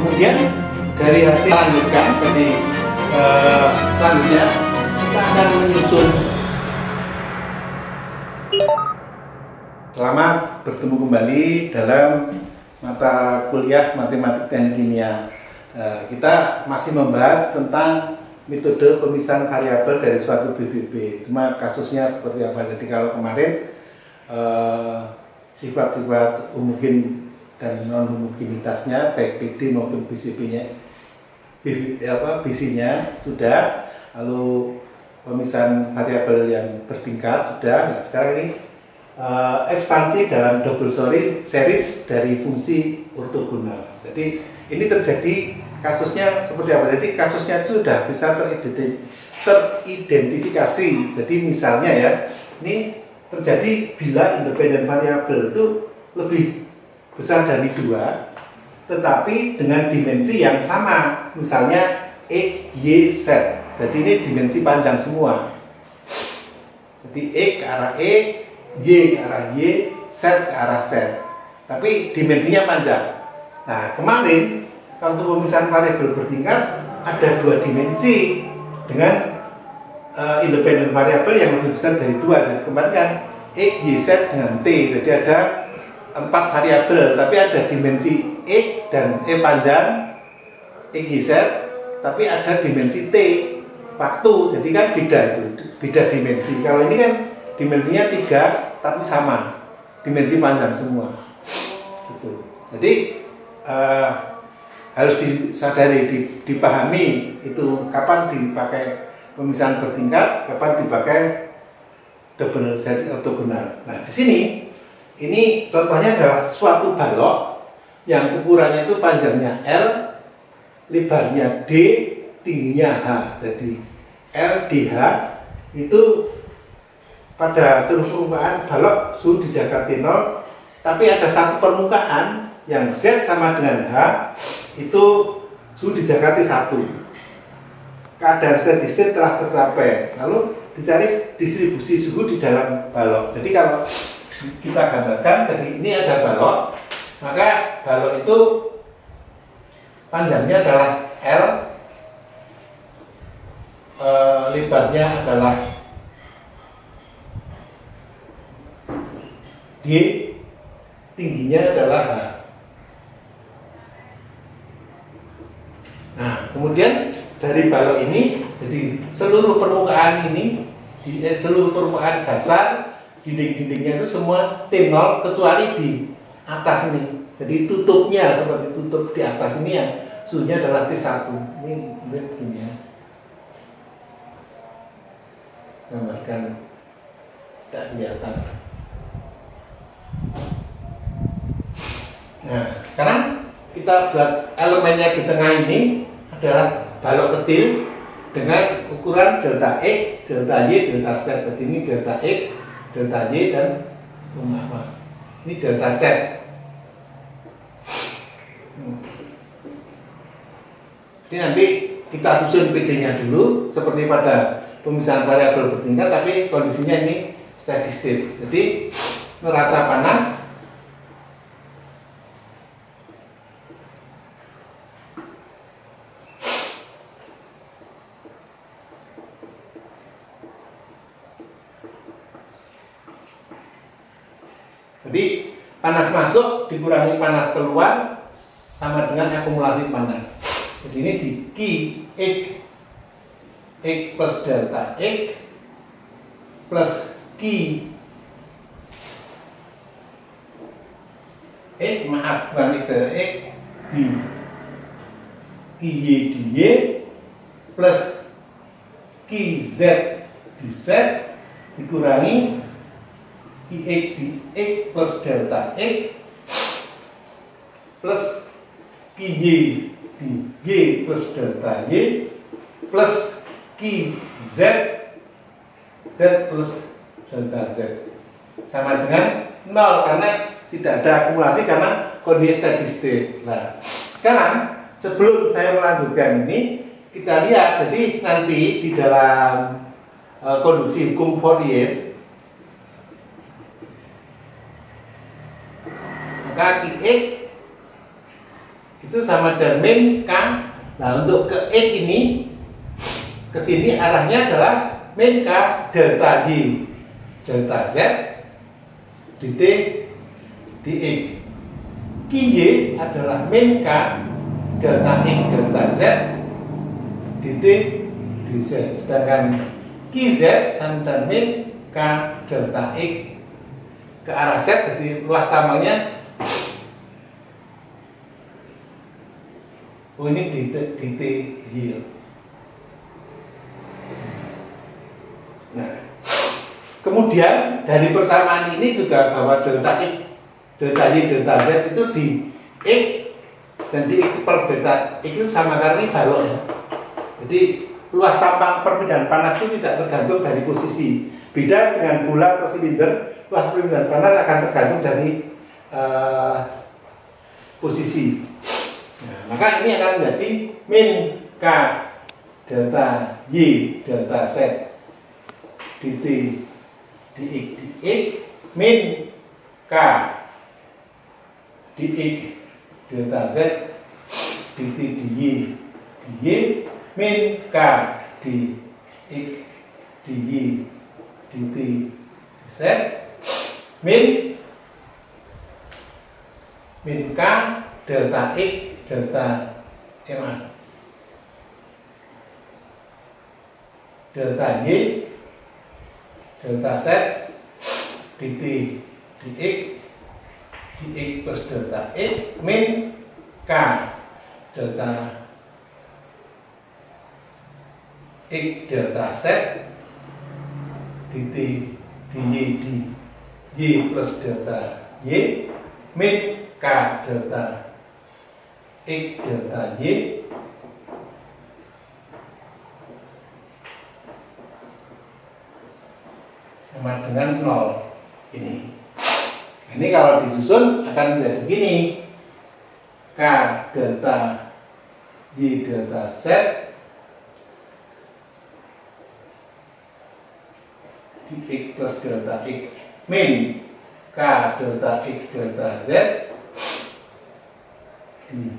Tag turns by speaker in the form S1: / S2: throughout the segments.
S1: kemudian dari hasil lanjutkan tadi selanjutnya kita akan menyusun. Selamat bertemu kembali dalam mata kuliah Matematik dan Kimia. Kita masih membahas tentang metode pemisahan variabel dari suatu BBB. Cuma kasusnya seperti apa? Jadi kalau kemarin sifat-sifat homogen dan non homogenitasnya baik PD maupun BCP-nya, BC-nya sudah, lalu pemisahan variabel yang bertingkat sudah. Nah, sekarang ini ekspansi dalam double series dari fungsi ortogonal. Jadi ini terjadi kasusnya seperti apa? Jadi kasusnya itu sudah bisa teridentifikasi. Jadi misalnya ya, ini terjadi bila independen variabel itu lebih besar dari 2, tetapi dengan dimensi yang sama. Misalnya X, Y, Z. Jadi ini dimensi panjang semua. Jadi X ke arah X, Y ke arah Y, Z ke arah Z. Tapi dimensinya panjang. Nah, kemarin untuk pemisahan variabel bertingkat ada 2 dimensi dengan independen variabel yang lebih besar dari 2. Dan kemarin kan X, Y, Z dengan T. Jadi ada 4 variabel, tapi ada dimensi X dan panjang X, Y, Z, tapi ada dimensi T waktu. Jadi kan beda itu, beda dimensi. Kalau ini kan dimensinya 3 tapi sama, dimensi panjang semua. Gitu. Jadi harus disadari, dipahami itu kapan dipakai pemisahan bertingkat, kapan dipakai double series ortogonal. Nah, di sini ini contohnya adalah suatu balok yang ukurannya itu panjangnya L, lebarnya D, tingginya H. Jadi L, DH itu pada seluruh permukaan balok suhu dijaga T0, tapi ada satu permukaan yang Z sama dengan H itu suhu dijaga T1. Keadaan steady state telah tercapai. Lalu dicari distribusi suhu di dalam balok. Jadi kalau kita gambarkan, jadi ini ada balok, maka balok itu panjangnya adalah L, lebarnya adalah D, tingginya adalah H. Nah, kemudian dari balok ini, jadi seluruh permukaan ini, seluruh permukaan dasar, dinding-dindingnya itu semua T0 kecuali di atas ini. Jadi tutupnya seperti tutup di atas ini yang suhunya adalah T1. Ini begini ya. Gambarkan tidak kelihatan. Nah, sekarang kita buat elemennya di tengah ini adalah balok kecil dengan ukuran delta X, delta Y, delta Z. Jadi ini delta X, delta Y, dan ini delta Z. Ini nanti kita susun PD-nya dulu seperti pada pemisahan variabel bertingkat, tapi kondisinya ini steady state. Jadi neraca panas jadi panas masuk dikurangi panas keluar sama dengan akumulasi panas. Jadi ini di Q X plus delta X plus Q X, maaf, bukan X di QY di Y plus QZ di Z dikurangi X di X plus delta X plus QY di Y plus delta Y plus QZ Z plus delta Z sama dengan 0 karena tidak ada akumulasi karena kondisi steady state. Nah, sekarang sebelum saya melanjutkan ini, kita lihat jadi nanti di dalam konduksi hukum Fourier, maka Qx itu sama dengan min K. Nah, untuk ke X ini ke sini arahnya adalah min K delta Y delta Z di T di X. Ky adalah min K delta X delta Z di T di Z. Sedangkan Kz sama dengan min K delta X ke arah Z, jadi luas tambangnya ini di T Y. Nah, kemudian dari persamaan ini juga bahwa delta X, delta Y, delta Z itu di X dan di X per delta X itu sama karena balok ya. Jadi luas tampang perbedaan panas itu tidak tergantung dari posisi. Beda dengan bola atau silinder, luas perbedaan panas akan tergantung dari posisi. Nah, maka ini akan menjadi min K delta Y delta Z di T di X di X min K di X delta Z di T di Y di Y min K di X di Y di T di Z min K delta X delta MA delta Y delta Z di T di X di X plus delta X min K delta X delta Z di T di Y plus delta Y min K delta X delta Y sama dengan 0 ini. Ini kalau disusun akan menjadi begini. K delta Y delta Z di X plus delta X min K delta X delta Z di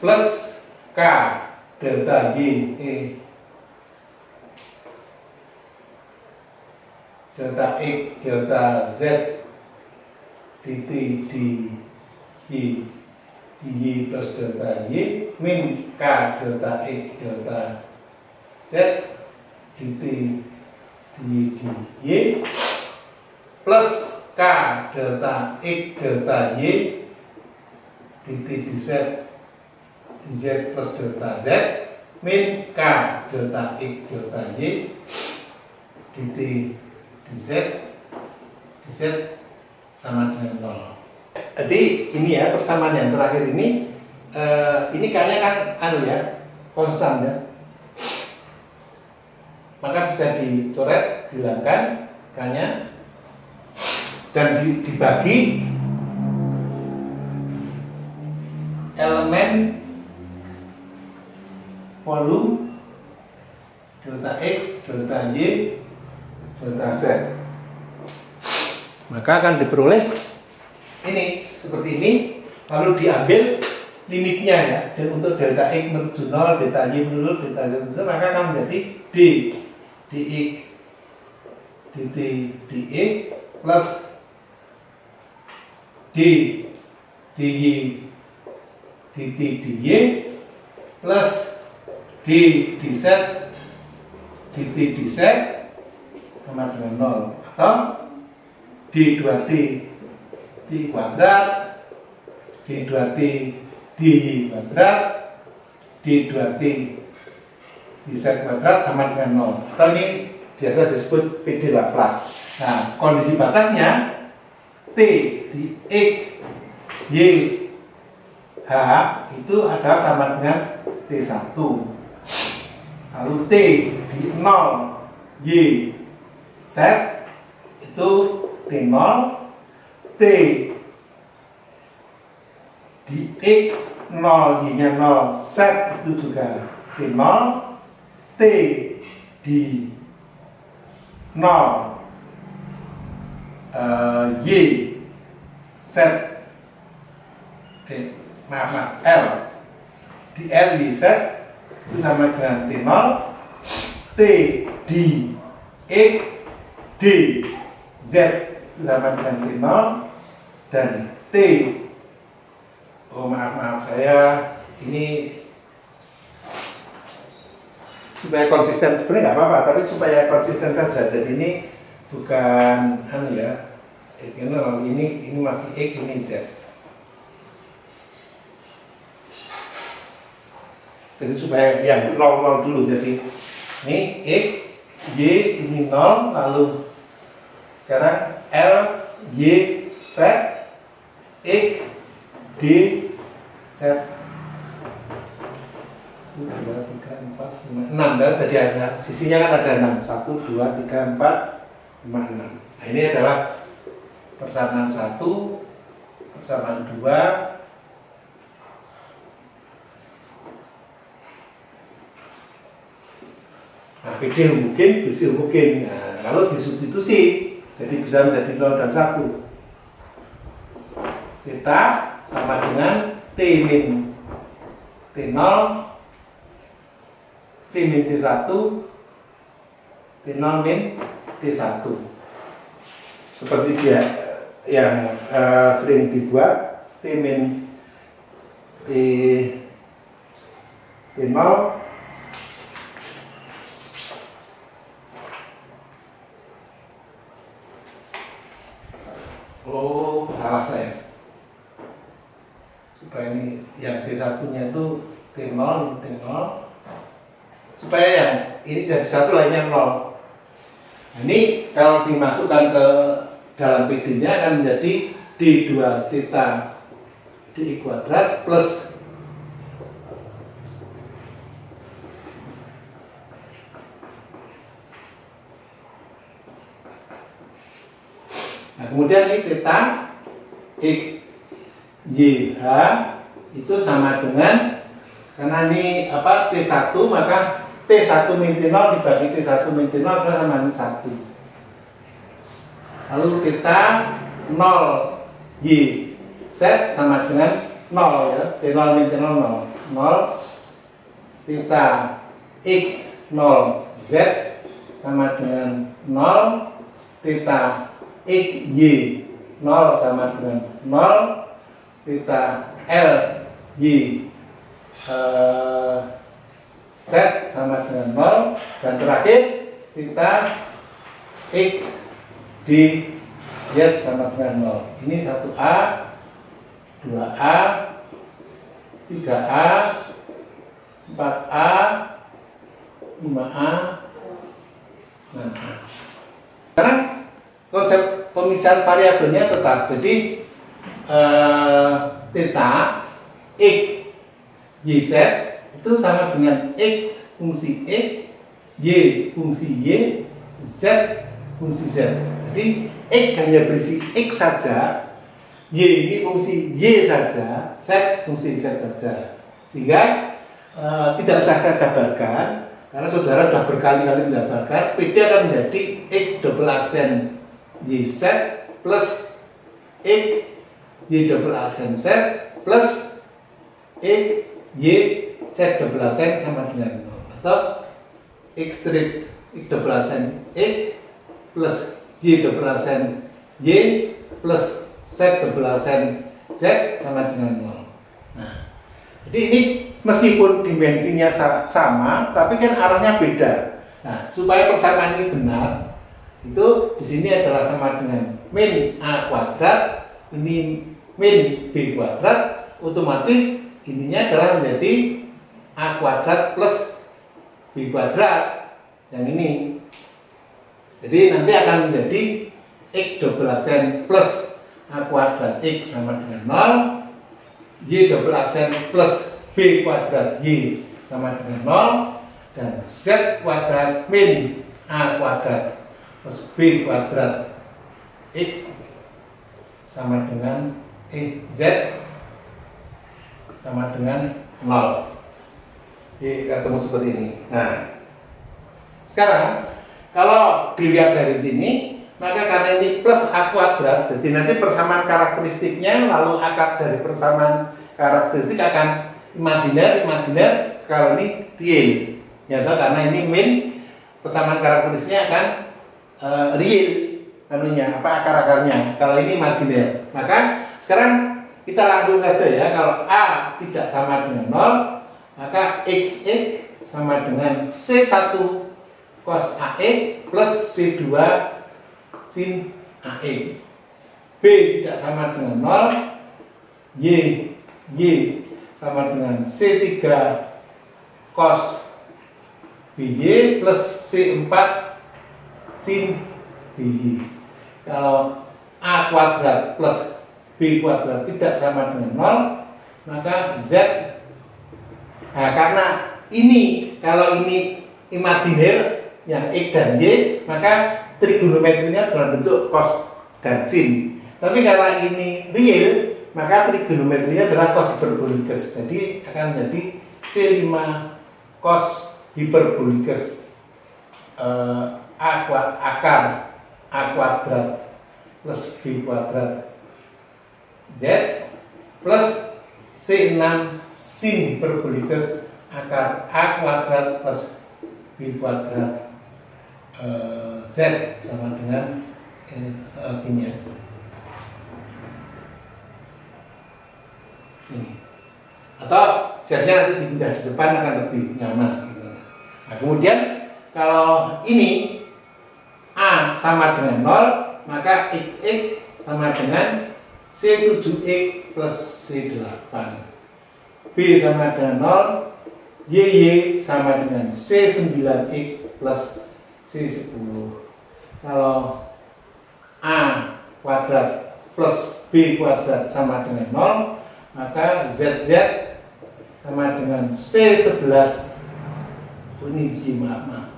S1: plus K delta Y delta X delta Z di T di Y di Y plus delta Y min K delta X delta Z di T di Y di Y plus K delta X delta Y di T di Z di Z plus delta Z min K delta X delta Y di T di Z sama dengan 0. Jadi ini ya persamaan yang terakhir ini K-nya kan konstan ya. Maka bisa dicoret, dihilangkan K-nya dan dibagi elemen volume delta X, delta Y, delta Z. Maka akan diperoleh ini seperti ini, lalu diambil limitnya ya. Dan untuk delta X menuju 0, delta Y menuju delta Z menuju, maka akan menjadi D di X di T di X plus D di Y di T di Y plus D di Z di T di Z sama dengan 0 atau D 2T di kuadrat D 2T di Y kuadrat D 2T di Z kuadrat sama dengan 0 atau ini biasa disebut PD Laplace. Nah, kondisi batasnya T di X Y H itu adalah sama dengan T1, lalu T di 0 Y Z itu T0, T di X 0, Y-nya 0, Z itu juga T0, T di 0, Y, Z, L di L, Y, Z itu sama dengan T0, T di X, D, Z itu sama dengan T0, dan T, oh maaf saya ini supaya konsisten, sebenarnya nggak apa-apa, tapi supaya konsisten saja. Jadi ini bukan ya, ini masih X, ini Z. Jadi supaya yang 0 dulu, jadi ini X, Y ini 0, lalu sekarang L, Y, Z, X, D, Z. 2, 3, 4, 5, 6, dan tadi ada sisinya kan ada 6, 1, 2, 3, 4, 5, 6. Nah ini adalah persamaan 1, persamaan 2, nah PD mungkin, BC mungkin. Nah kalau disubstitusi jadi bisa menjadi 0 dan 1. Theta sama dengan T min T0, T min T1, T0 min T1. Seperti dia yang sering dibuat, T min T0 oh salah saya, supaya ini yang T1 nya itu T0, T0, supaya yang ini jadi 1 lainnya 0. Nah, ini kalau dimasukkan ke dalam PD nya akan menjadi D2 theta DI kuadrat plus nah kemudian ini theta X YH itu sama dengan, karena ini apa T1, maka T1 min T0 dibagi T1 min T0 adalah sama dengan 1. Lalu theta 0 Y Z sama dengan 0 ya, T0 min T0 0. 0 theta X 0 Z sama dengan 0, theta X Y 0 sama dengan 0, theta L Y Z sama dengan 0, dan terakhir theta X D Z sama dengan 0. Ini 1A, 2A, 3A, 4A, 5A, 6A. Sekarang konsep pemisahan variabelnya tetap, jadi theta X Y Z itu sama dengan X fungsi X, Y fungsi Y, Z fungsi Z. Jadi X hanya berisi X saja, Y ini fungsi Y saja, Z fungsi Z saja. Sehingga tidak usah saya jabarkan, karena saudara sudah berkali-kali menjabarkan. PD akan menjadi X double aksen YZ plus X Y double aksen Z plus X Y Z double aksen sama dengan 0, atau X strip X double aksen X plus Y double aksen Y plus Z double aksen Z sama dengan 0. Nah, jadi ini meskipun dimensinya sama, tapi kan arahnya beda. Nah, supaya persamaan ini benar, itu di sini adalah sama dengan min A kuadrat, ini min B kuadrat, otomatis ininya adalah menjadi A kuadrat plus B kuadrat yang ini. Jadi nanti akan menjadi X double aksen plus A kuadrat X sama dengan 0, Y double aksen plus B kuadrat Y sama dengan 0, dan Z kuadrat min A kuadrat plus B kuadrat X sama dengan Z sama dengan 0. Jadi ketemu seperti ini. Nah, sekarang kalau dilihat dari sini, maka karena ini plus A kuadrat, jadi nanti persamaan karakteristiknya lalu akar dari persamaan karakteristik akan imajiner, kalau ini real. Nyata karena ini min, persamaan karakteristiknya akan real, akar-akarnya. Kalau ini imajiner. Maka sekarang kita langsung saja ya, kalau A tidak sama dengan 0, maka X sama dengan C1 cos AX plus C2 sin AX. B tidak sama dengan 0, Y sama dengan C3 cos BY plus C4 sin BY. Kalau A kuadrat plus B kuadrat tidak sama dengan 0, maka Z. Nah, karena ini, kalau ini imajiner yang X dan Y, maka trigonometrinya dalam bentuk cos dan sin. Tapi kalau ini real, maka trigonometrinya adalah cos hiperbolicus. Jadi akan menjadi C5 cos hiperbolicus akar A kuadrat plus B kuadrat Z plus C6 sin hiperbolicus akar A kuadrat plus B kuadrat Z sama dengan ini ya. Ini. Atau Z-nya nanti dipindah di depan akan lebih nyaman gitu. Nah, kemudian kalau ini A sama dengan 0, maka XX sama dengan C7X plus C8. B sama dengan 0, YY sama dengan C9X plus C10. Kalau A kuadrat plus B kuadrat sama dengan 0, maka ZZ sama dengan C11. Ini maaf.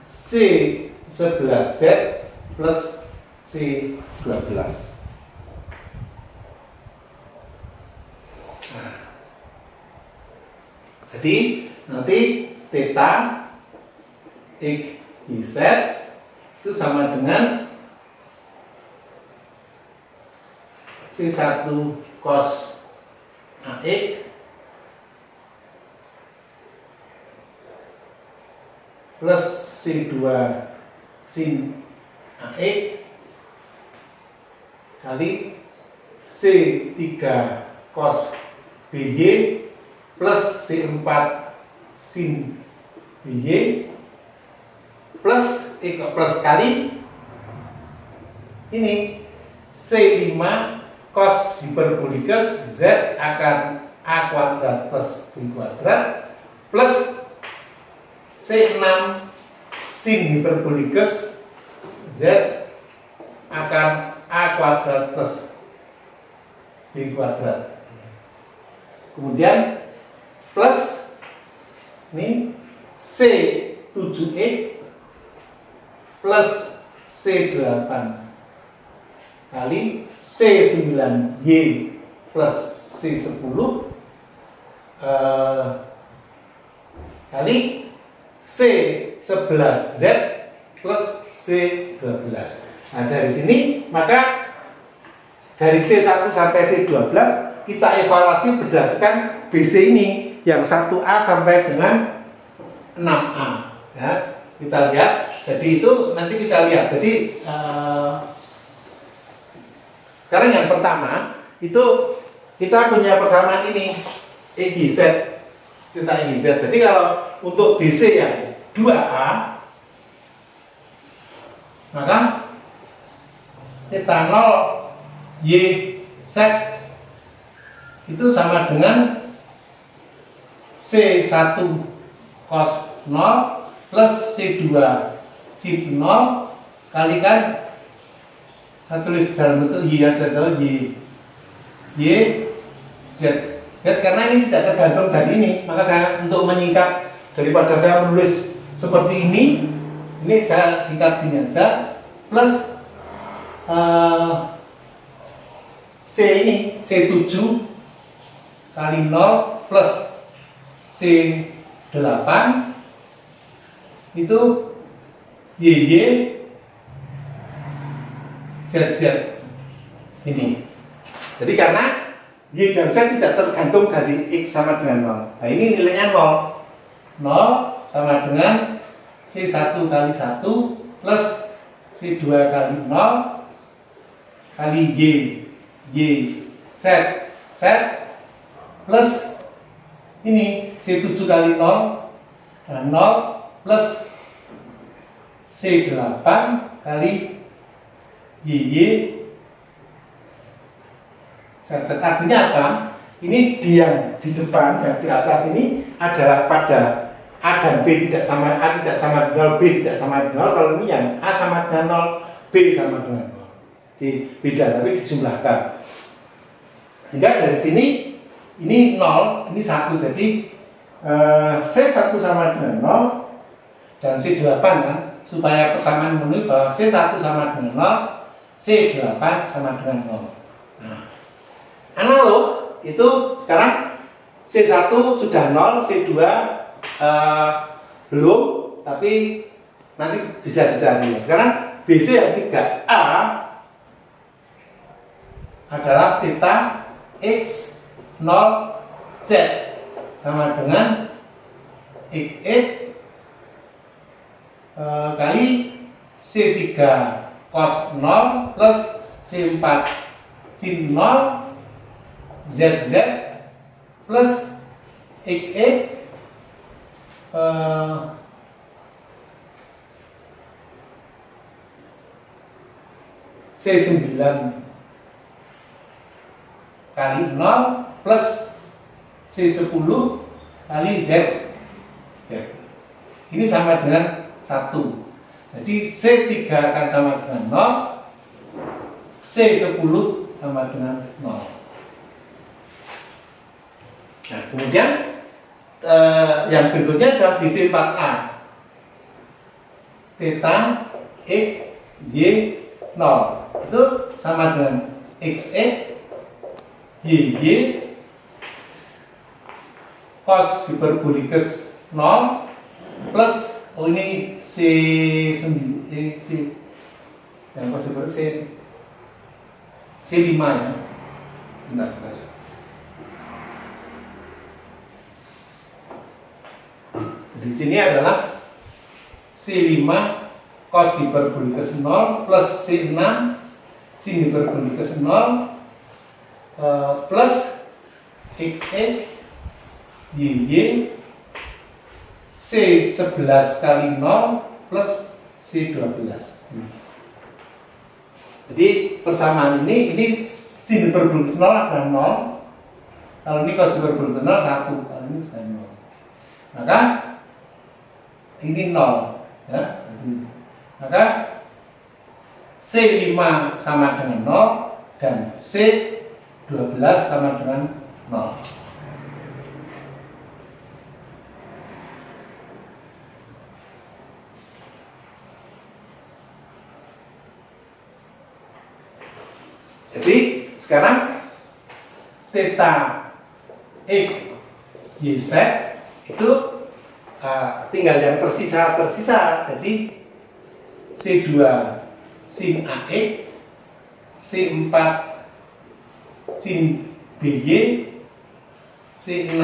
S1: C11Z plus C12. Nah, jadi nanti theta X Y Z itu sama dengan C1 cos AX plus C2 sin AX kali C3 cos BY plus C4 sin BY plus kali ini C5 cos hiperbolicus Z akar A kuadrat plus B kuadrat plus C6 sin hiperbolicus Z akar A kuadrat plus B kuadrat. Kemudian plus ini C7E plus C8 kali C9Y plus C10 kali C11Z plus C12. Nah, dari sini maka dari C1 sampai C12 kita evaluasi berdasarkan BC ini yang 1A sampai dengan 6A ya. Kita lihat, jadi itu nanti kita lihat. Jadi sekarang yang pertama itu kita punya persamaan ini EGZ, theta EGZ. Jadi kalau untuk BC yang 2A, maka theta 0 YZ itu sama dengan C1 cos 0 plus C2 sin 0 kalikan saya tulis dalam bentuk Y atau Y Z. Z karena ini tidak tergantung dari ini, maka saya untuk menyingkat daripada saya menulis seperti ini saya singkat gini aja plus C ini C7
S2: kali 0 plus C8 itu YY ZZ ini.
S1: Jadi karena Y dan Z tidak tergantung dari X sama dengan 0. Nah ini nilainya 0.
S2: 0 sama dengan C1 kali 1 plus C2 kali 0 kali Y Z plus ini C7 kali 0 dan 0 plus C8 kali YY Z. Artinya apa?
S1: Ini yang di depan, yang di atas ini adalah pada A dan B tidak sama, A tidak sama dengan 0, B tidak sama dengan 0. Kalau ini yang A sama dengan 0, B sama dengan 0. Beda, tapi dijumlahkan. Sehingga dari sini, ini 0, ini 1. Jadi C1 sama dengan 0 dan C8 kan, supaya persamaan memenuhi bahwa C1 sama dengan 0, C8 sama dengan 0. Nah, analog itu sekarang C1 sudah 0, C2 belum, tapi nanti bisa dicari. Sekarang BC yang 3A adalah theta X 0 Z sama dengan X kali C3 cos 0 plus C4 sin 0 ZZ plus XX C9 kali 0 plus C10 kali Z. Ini sama dengan 1. Jadi C3 akan sama dengan 0, C10 sama dengan 0. Nah, kemudian yang berikutnya adalah di C4A. Theta X Y 0 itu sama dengan XX YY cos hiperbolicus 0 plus ini C9 C yang cos hiperbolicus C5 ya. Benar. Di sini adalah C5 cos hiperbolicus 0 plus C6 sin hiperbolicus 0 plus XX YY C11 kali 0 plus C12. Jadi persamaan ini sin hiperbolicus 0 adalah 0.
S2: Kalau ini cos hiperbolicus 0 1, kalau ini juga 0. Maka ini 0 ya. Maka C5 sama dengan 0 dan C12 sama dengan 0.
S1: Jadi sekarang theta X Y Z itu tinggal yang tersisa. Jadi C2 sin AX, C4 sin BY, C6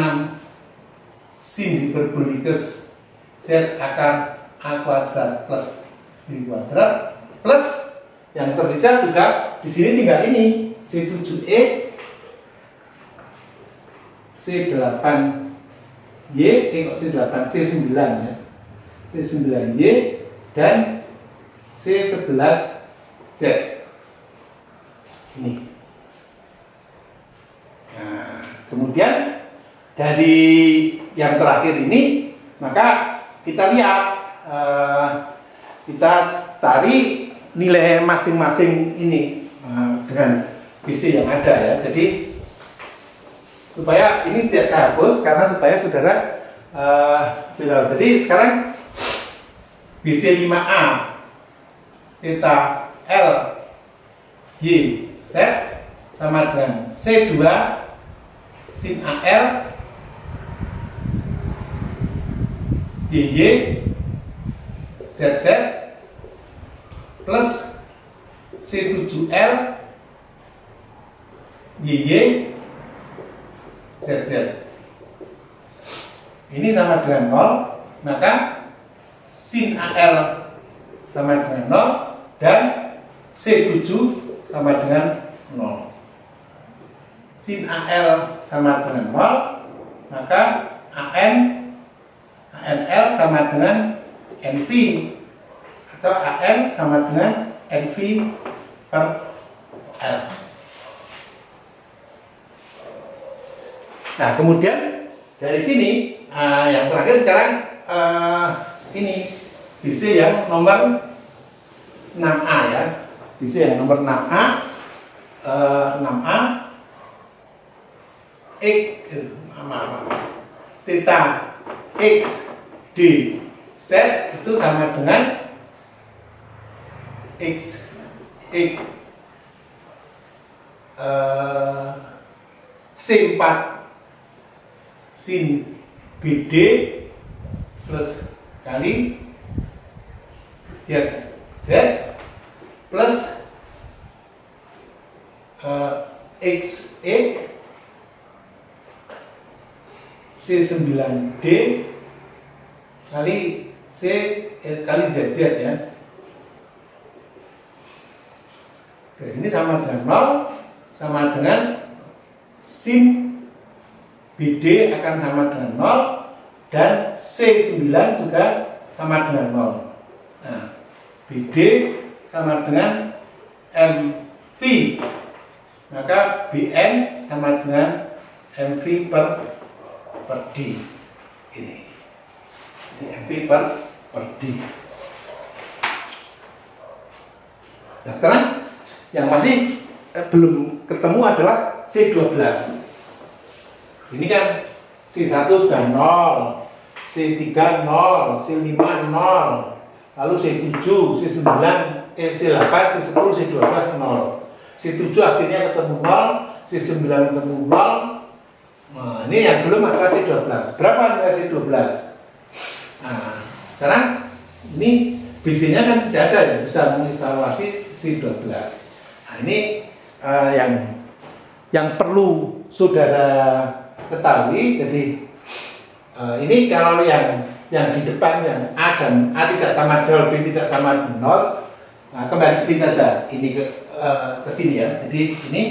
S1: sin hiperbolicus Z akar A kuadrat plus B kuadrat plus yang tersisa juga di sini tinggal ini C7E C8Y, kok C8, C9 ya, C9Y dan C11Z ini. Nah, kemudian dari yang terakhir ini, maka kita lihat, kita cari nilai masing-masing ini dengan BC yang ada ya. Jadi supaya ini tidak saya hapus karena supaya saudara jadi sekarang BC 5A theta L Y Z sama dengan C2
S2: sin AL YY ZZ plus C7L YY ZZ. Ini sama dengan 0, maka sin AL sama dengan 0 dan C7 sama dengan 0. Sin AL sama dengan 0, maka ANL sama dengan NV atau AN sama dengan NV per L. Nah, kemudian dari sini yang terakhir sekarang ini BC yang nomor 6A ya. BC yang nomor 6A 6A X theta X D Z itu sama dengan X C4 sin BD plus kali Z plus X C9D kali kali ZZ ya. Dari sini sama dengan 0, sama dengan sin BD akan sama dengan 0 dan C9 juga sama dengan 0. Nah, BD sama dengan MV, maka BN sama dengan MV per D. Ini MV per D. Nah, sekarang yang masih belum ketemu adalah C12. Ini kan C1 sudah 0, C3 0, C5 0, lalu C7, C9, C8, C10, C12 0. C7 akhirnya ketemu 0, C9 ketemu 0. Nah, ini yang belum adalah C12. Berapa nilai C12? Nah, sekarang ini BC-nya kan tidak ada ya, bisa mengevaluasi C12. Nah, ini yang perlu saudara ketahui. Jadi ini kalau yang di depan yang A dan A tidak sama dengan B tidak sama dengan 0, nah, kembali ke sini saja. Ini ke sini ya. Jadi ini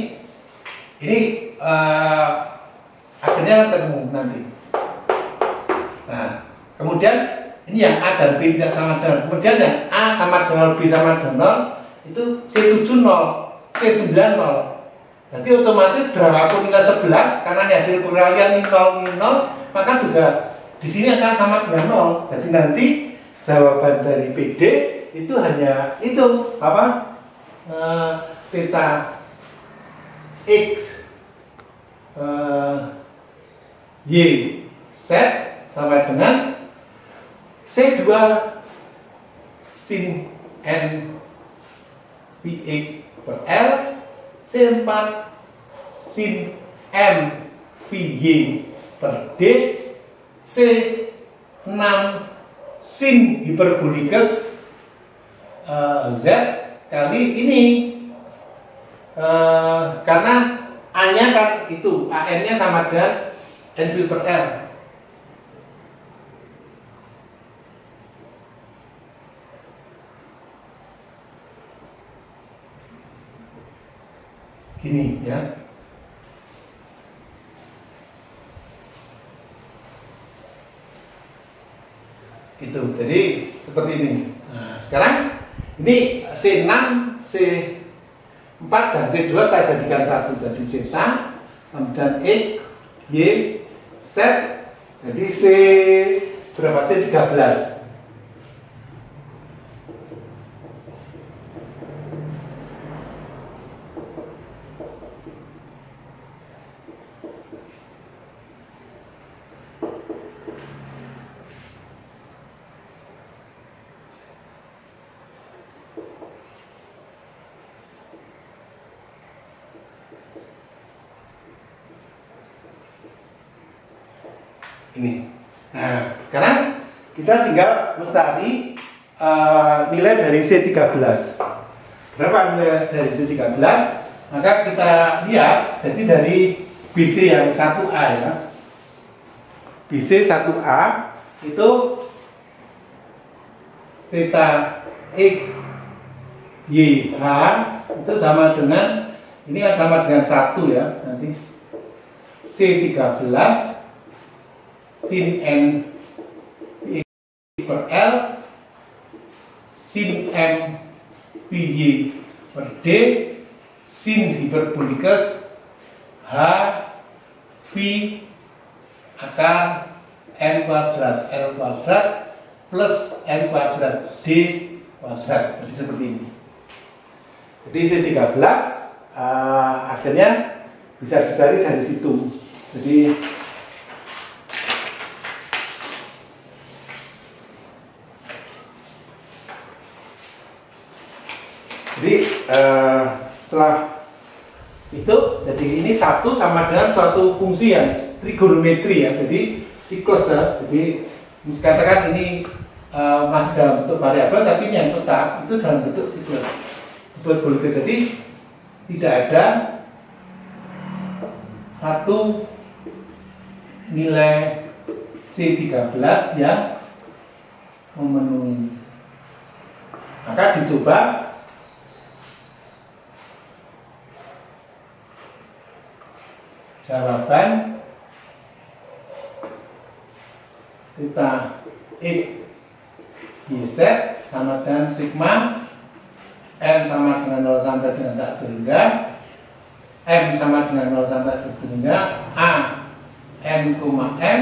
S2: akhirnya ketemu nanti. Nah, kemudian ini yang A dan B tidak sama dengan, kemudian yang A sama dengan B sama dengan 0 itu C7 0, C9 0. Berarti otomatis berapapun nilai 11 karena hasil perkalian ini 0 maka juga di sini akan sama dengan 0. Jadi nanti jawaban dari PD itu hanya itu apa? Theta X Y Z sama dengan C2 sin N VX per L, C4 sin M VY per D, C6 sin hiperbolicus Z kali ini karena A-nya kan itu, AN-nya sama dengan NV per L. Gini ya. Gitu. Jadi seperti ini. Nah, sekarang ini C6, C4 dan C2 saya jadikan satu, jadi theta dan X, Y, Z. Jadi C berapa? C13. Ini. Nah, sekarang kita tinggal mencari nilai dari C13. Berapa nilai dari C13? Maka kita lihat, jadi dari BC yang 1A ya. BC 1A itu theta X Y H itu sama dengan, ini kan sama dengan 1 ya, nanti C13 sin N X per L sin M PY per D sin hiperbolikus H V akar N kuadrat L kuadrat plus N kuadrat D kuadrat. Jadi seperti ini. Jadi C13 akhirnya bisa dicari dari situ. Jadi setelah itu, jadi ini satu sama dengan suatu fungsi yang trigonometri ya, jadi siklus ya. Jadi katakan ini masih dalam bentuk variabel, tapi ini yang tetap itu dalam bentuk siklus. Jadi tidak ada satu nilai C13 yang memenuhi. Maka dicoba jawaban kita X Y Z sama dengan sigma M sama dengan 0 sampai dengan tak terhingga, M sama dengan 0 sampai tak terhingga, A N, M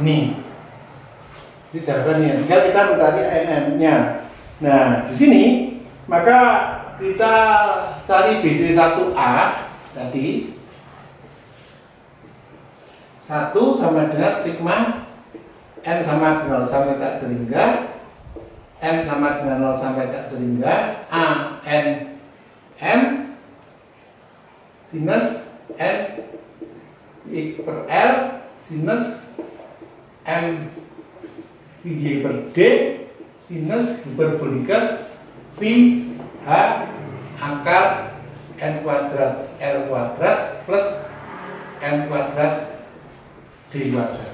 S2: ini. Jadi jawabannya, tinggal kita mencari NM-nya. Nah, di sini maka kita cari BC1A tadi 1 sama dengan sigma M sama dengan 0 sampai tak terhingga, M sama dengan 0 sampai tak terhingga, A N M sinus N X per L sinus M PY per D sinus hiperbolikus V H akar N kuadrat L kuadrat plus N kuadrat D kuadrat.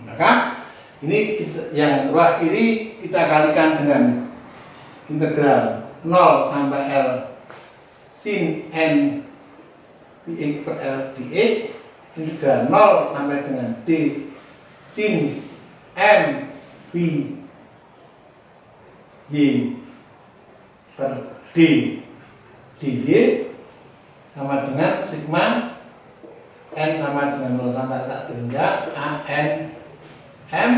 S2: Maka ini yang ruas kiri kita kalikan dengan integral 0 sampai L sin N Px per L dx, integral 0 sampai dengan D sin M P Y per D dy sama dengan sigma N sama dengan 0 sampai tak terhingga A N M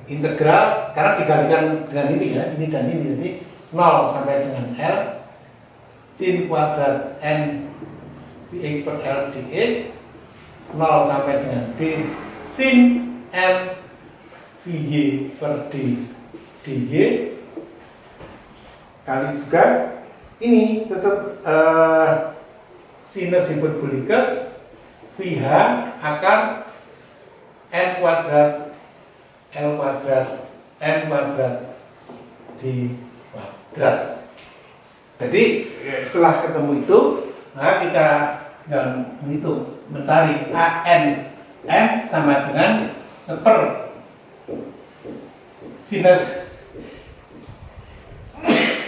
S2: integral, karena dikalikan dengan ini ya, ini dan ini, jadi 0 sampai dengan L sin kuadrat N Px per L dx 0 sampai dengan D sin M Py per D dy kali juga ini tetap sinus hiperbolikus VH akar N kuadrat L kuadrat N kuadrat D kuadrat. Jadi setelah ketemu itu, nah kita menghitung, mencari A N M sama dengan seper sinus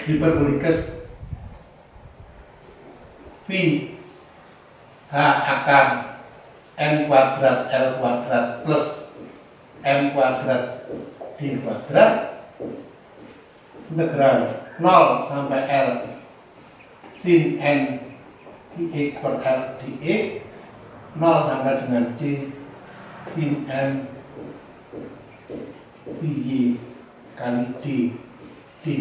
S2: hiperbolikus V H akar N kuadrat L kuadrat plus M kuadrat D kuadrat integral 0 sampai L sin N dx per L dx 0 sampai dengan D sin M dy kali D dy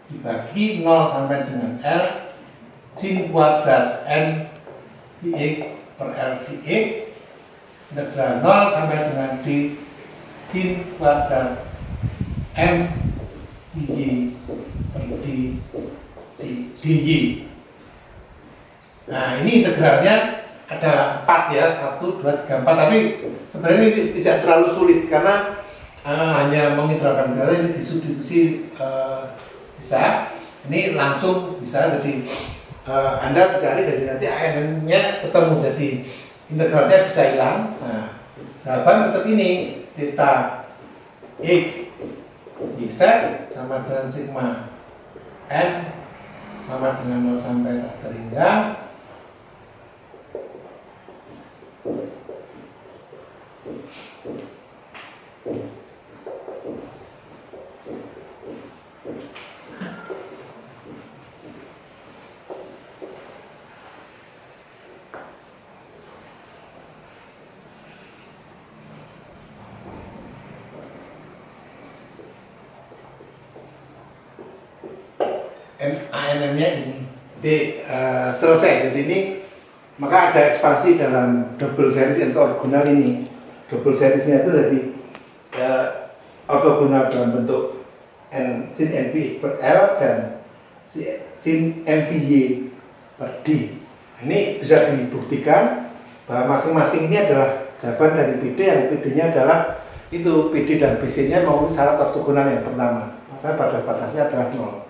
S2: dibagi 0 sampai dengan L sin kuadrat N dx per L dx integral 0 sampai dengan D sin kuadrat M dy per D dy. Nah, ini integralnya ada 4 ya, 1, 2, 3, 4, tapi sebenarnya ini tidak terlalu sulit karena hanya mengintegralkan integral ini disubstitusi bisa, ini langsung bisa. Jadi Anda dicari, jadi nanti ANN-nya ketemu, jadi integralnya bisa hilang. Nah, jawaban tetap ini, theta x z sama dengan sigma n sama dengan 0 sampai tak terhingga ANM-nya ini. Jadi selesai. Jadi ini maka ada ekspansi dalam double series ortogonal ini. Double seriesnya itu jadi ortogonal dalam bentuk n sin np per L dan sin mvy per D. Ini bisa dibuktikan bahwa masing-masing ini adalah jawaban dari PD, yang PD-nya adalah itu PD dan BC-nya memenuhi syarat ortogonal yang pertama. Maka batas batasnya adalah 0.